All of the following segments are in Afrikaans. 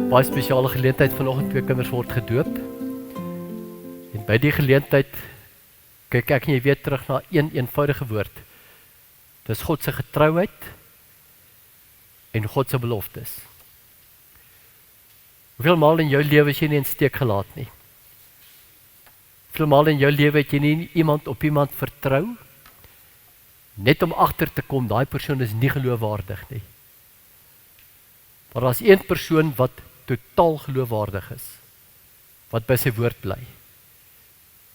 Baie spesiale geleentheid vanoggend, 2 kinders word gedoop. En by die geleentheid kyk ek en jy weer terug na een eenvoudige woord. Dis God se getrouheid en God se beloftes. Hoeveel maal in jou lewe is jy nie in steek gelaat nie? Hoeveel maal in jou lewe het jy nie iemand op iemand vertrou, net om agter te kom, daai persoon is nie geloofwaardig nie. Maar daar is een persoon wat totaal geloofwaardig is, wat by sy woord bly.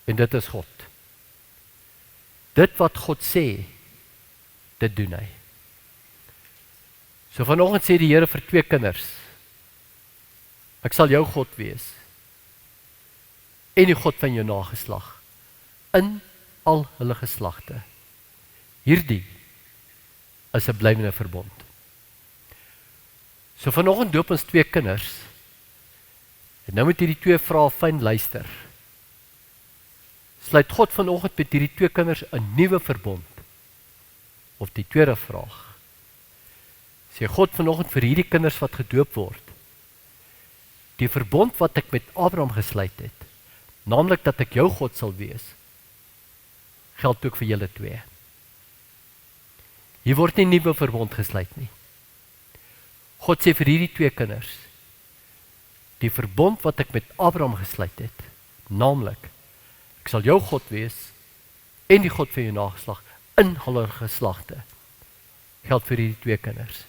En dit is God. Dit wat God sê, dit doen hy. So vanoggend sê die Here vir 2 kinders, ek sal jou God wees, en die God van jou nageslag, in al hulle geslagte. Hierdie is 'n blywende verbond. So vanoggend doop ons 2 kinders, en nou moet hierdie 2 vrae fyn luister. Sluit God vanoggend met hierdie 2 kinders 'n nuwe verbond? Of die tweede vraag, sê God vanoggend vir hierdie kinders wat gedoop word, die verbond wat ek met Abraham gesluit het, naamlik dat ek jou God sal wees, geld ook vir julle 2. Hier word nie 'n nuwe verbond gesluit nie. God sê vir hierdie 2 kinders, die verbond wat ek met Abraham gesluit het, naamlik, ek sal jou God wees, en die God van jou nageslag, in hulle geslagte, geld vir hierdie 2 kinders.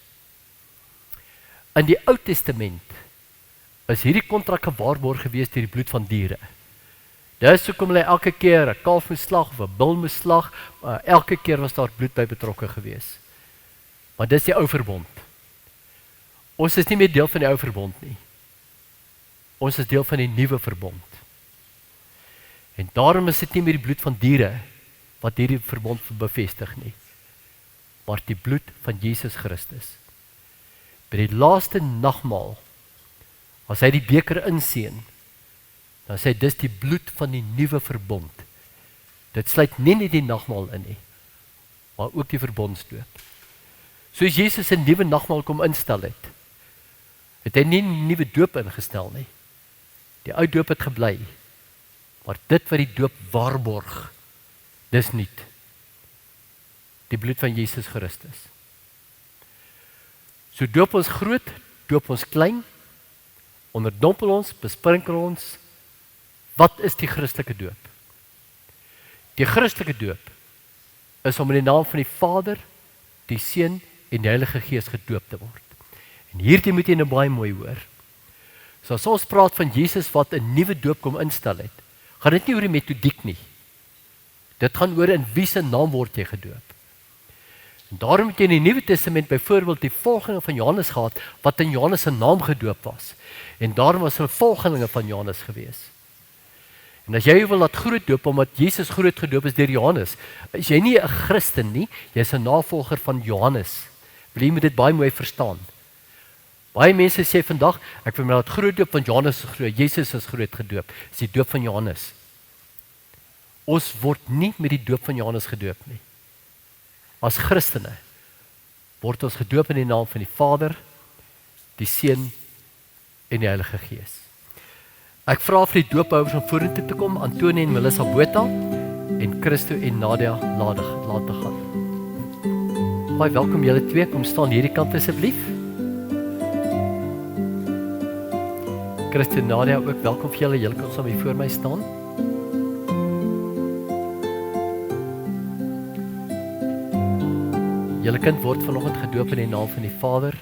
In die Ou Testament, is hierdie kontrak gewaarborg gewees deur die bloed van diere. Dis hoekom hulle elke keer 'n kalf moes slag of 'n bul moes slag, elke keer was daar bloed by betrokke gewees. Maar dis die ou verbond. Ons is nie meer deel van die ou verbond nie. Ons is deel van die nuwe verbond. En daarom is dit nie meer die bloed van diere wat hierdie verbond bevestig nie, maar die bloed van Jesus Christus. By die laaste nagmaal, as hy die beker inseën, dan sê hy, dis die bloed van die nuwe verbond. Dit sluit nie net die nagmaal in nie, maar ook die verbondsdoop. Soos Jesus 'n nuwe nagmaal kom instel het hy nie 'n nuwe doop ingestel nie. Die ou doop het gebly, maar dit wat die doop waarborg, dis nuut. Die bloed van Jesus Christus. So doop ons groot, doop ons klein, onderdompel ons, besprinkel ons. Wat is die Christelike doop? Die Christelike doop is om in die naam van die Vader, die Seun en die Heilige Gees gedoop te word. En hierdie moet jy nou baie mooi hoor. So as ons praat van Jesus wat 'n nuwe doop kom instel het, gaan dit nie oor die metodiek nie. Dit gaan oor in wie se naam word jy gedoop. En daarom het jy in die Nuwe Testament byvoorbeeld die volgelinge van Johannes gehad, wat in Johannes se naam gedoop was. En daarom was hulle volgelinge van Johannes gewees. En as jy wil laat groot doop, omdat Jesus groot gedoop is deur Johannes, is jy nie 'n Christen nie, jy is 'n navolger van Johannes. Wil jy moet dit baie mooi verstaan. Baie mense sê vandag, ek wil my laat groot doop, want Johannes is groot, Jesus is groot gedoop, is die doop van Johannes. Ons word nie met die doop van Johannes gedoop nie. As Christene word ons gedoop in die naam van die Vader, die Seun en die Heilige Gees. Ek vra vir die doophouers om vorentoe te kom, Antonie en Melissa Botha, en Christo en Nadia laat te gaan. Baie welkom julle 2, kom staan hierdie kant asseblief. Christo en Nadia ook welkom vir julle kan saam hier voor my staan. Julle kind word vanoggend gedoop in die naam van die Vader,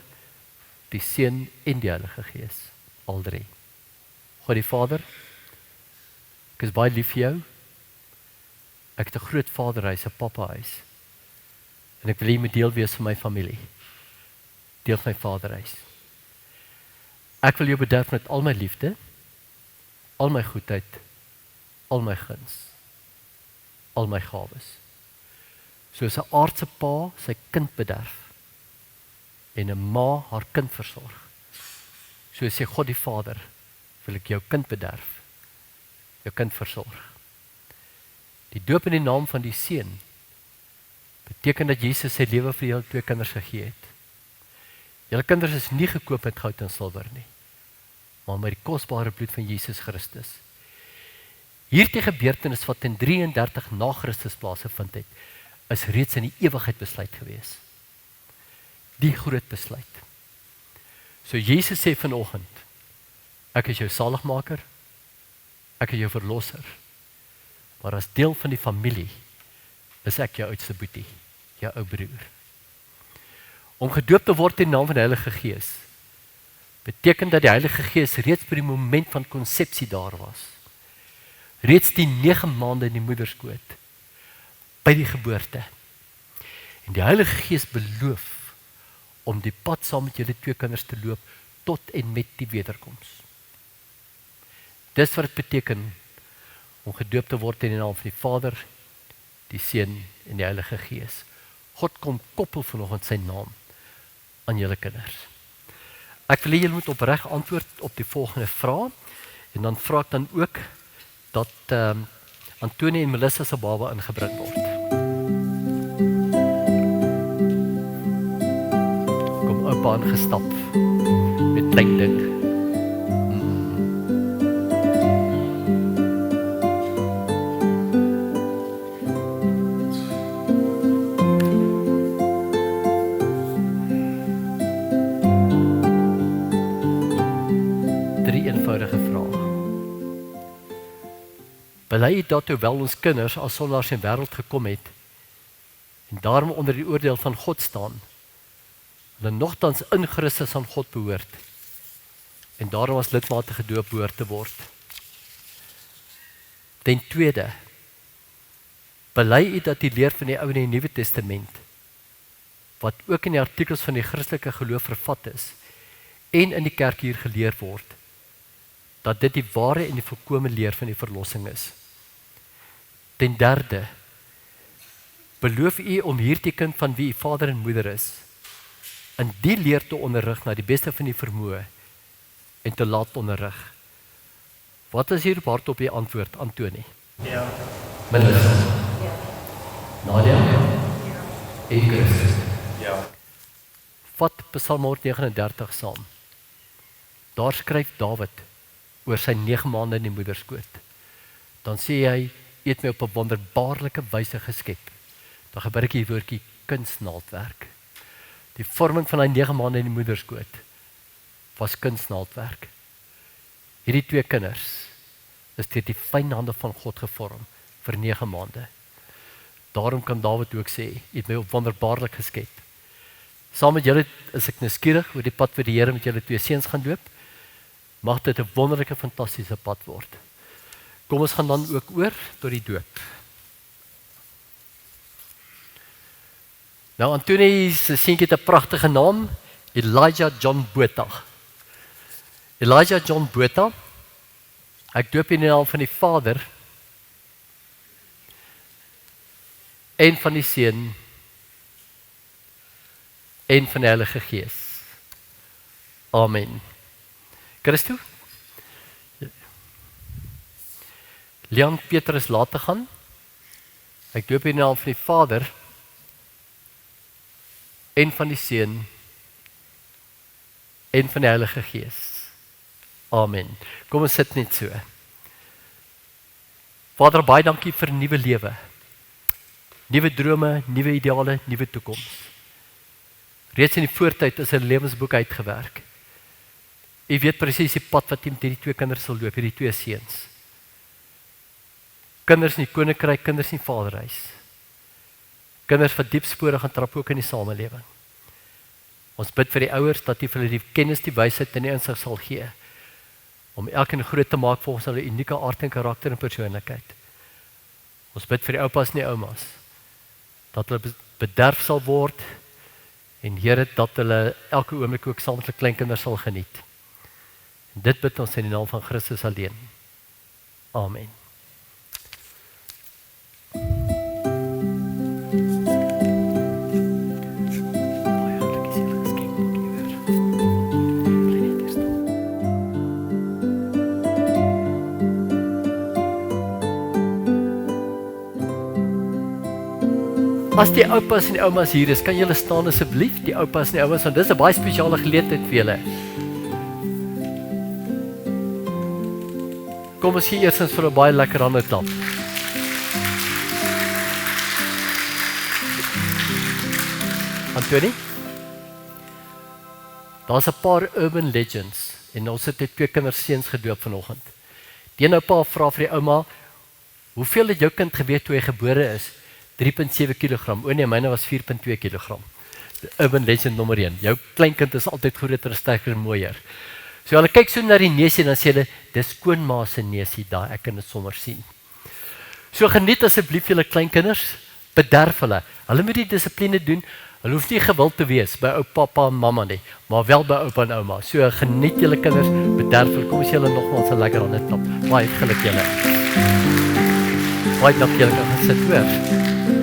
die Seun en die Heilige Gees, al 3. God die Vader, ek is baie lief vir jou. Ek het 'n groot vaderhuis, 'n pappahuis. En ek wil jy moet deel wees van my familie. Deel van my vaderhuis. Ek wil jou bederf met al my liefde, al my goedheid, al my guns, al my gawes. Soos 'n aardse pa sy kind bederf, en 'n ma haar kind versorg. So sê God die Vader, wil ek jou kind bederf, jou kind versorg. Die doop in die naam van die Seun beteken dat Jesus sy lewe vir julle 2 kinders gegee het. Julle kinders is nie gekoop met goud en silwer nie, maar met die kosbare bloed van Jesus Christus. Hierdie gebeurtenis wat in 33 na Christus plaasgevind het, is reeds in die ewigheid besluit gewees. Die groot besluit. So Jesus sê vanoggend, ek is jou saligmaker, ek is jou verlosser, maar as deel van die familie, is ek jou oudste boetie, jou ou broer. Om gedoop te word in die naam van die Heilige Gees, beteken dat die Heilige Gees reeds by die moment van konsepsie daar was. Reeds die 9 maande in die moederskoot, by die geboorte. En die Heilige Gees beloof om die pad saam met julle 2 kinders te loop tot en met die wederkoms. Dis wat dit beteken om gedoop te word in die naam van die Vader, die Seun en die Heilige Gees. God kom koppel vanoggend sy naam aan julle kinders. Ek wil hê julle moet opreg antwoord op die volgende vraag en dan vra ek dan ook dat Antonie en Melissa se baba ingebring word. Kom oupa aangestap met klein ding. Bely dat hoewel ons kinders as sondaars in wêreld gekom het en daarom onder die oordeel van God staan, hulle nogtans in Christus aan God behoort en daarom as lidmate gedoop behoort te word. Ten tweede, bely dat die leer van die Ou en die Nuwe Testament, wat ook in die artikels van die Christelike geloof vervat is en in die kerk hier geleer word, dat dit die ware en die volkome leer van die verlossing is. Ten derde, beloof u om hierdie kind van wie u vader en moeder is, in die leer te onderrig na die beste van die vermoë en te laat onderrig. Wat is hier hardop die antwoord, Antonie? Ja. Melissa? Ja. Nadia? Ja. En Christus? Ja. Vat Psalm 139 saam. Daar skryf Dawid oor sy 9 maande in die moederskoot. Dan sê hy, U het my op 'n wonderbaarlike wyse geskep. Dan gebruik hy die woordjie kunsnaaldwerk. Die vorming van hy 9 maande in die moederskoot was kunsnaaldwerk. Hierdie 2 kinders is deur die fyn hande van God gevorm vir 9 maande. Daarom kan Dawid ook sê, U het my op wonderbaarlik geskep. Saam met julle is ek nuuskierig oor die pad vir die Here met julle 2 seuns gaan loop. Mag dit 'n wonderlike, fantastiese pad word. Kom ons gaan dan ook oor tot die doop. Nou Antonie se seentjie het 'n pragtige naam, Elijah John Botha. Elijah John Botha. Ek doop in die naam van die Vader en van die Seun en van die Heilige Gees. Amen. Christo? Leon Petrus laat te gaan. Ek doop in die naam van die Vader en van die Seun en van die Heilige Gees. Amen. Kom ons sit net so. Vader, baie dankie vir 'n nuwe lewe. Nuwe drome, nuwe ideale, nuwe toekoms. Reeds in die voortyd is 'n lewensboek uitgewerk. U weet presies die pad wat jy met hierdie 2 kinders sal loop, hierdie 2 seuns. Kinders in die koninkryk, kinders in die vaderhuis. Kinders wat diep spore gaan trap ook in die samelewing. Ons bid vir die ouers dat U vir hulle die kennis, die wysheid en die insig sal gee om elkeen groot te maak volgens hulle unieke aard en karakter en persoonlikheid. Ons bid vir die oupas en die oumas dat hulle bederf sal word en Here dat hulle elke oomblik ook saam met hulle kleinkinders sal geniet. En dit bid ons in die naam van Christus alleen. Amen. As die oupas en die oumas hier is, kan julle staan asseblief, die oupas en die oumas, want dis 'n baie spesiale geleentheid vir julle. Kom ons gee eerstens vir 'n baie lekker hande klap. Antonie? Daar's 'n paar urban legends en ons het 2 kinderseuns gedoop vanoggend. Die een oupa vra vir die ouma, hoeveel het jou kind geweeg toe hy gebore is? 3.7 kg. O nee, myne was 4.2 kg. Urban legend nommer 1. Jou kleinkind is altyd groter, sterker en mooier. So hulle kyk so na die neusie en dan sê hulle, dis skoonma se neusie daai, ek kan dit sommer sien. So geniet asseblief julle kleinkinders, bederf hulle. Hulle moet die dissipline doen. Hulle hoef nie gewild te wees by ou pappa en mamma nie, maar wel by oupa en ouma. So geniet julle kinders, bederf hulle. Kom as julle nogmaals 'n lekker hande klap. Baie geluk julle. Baie dankie julle kan gesit hoor.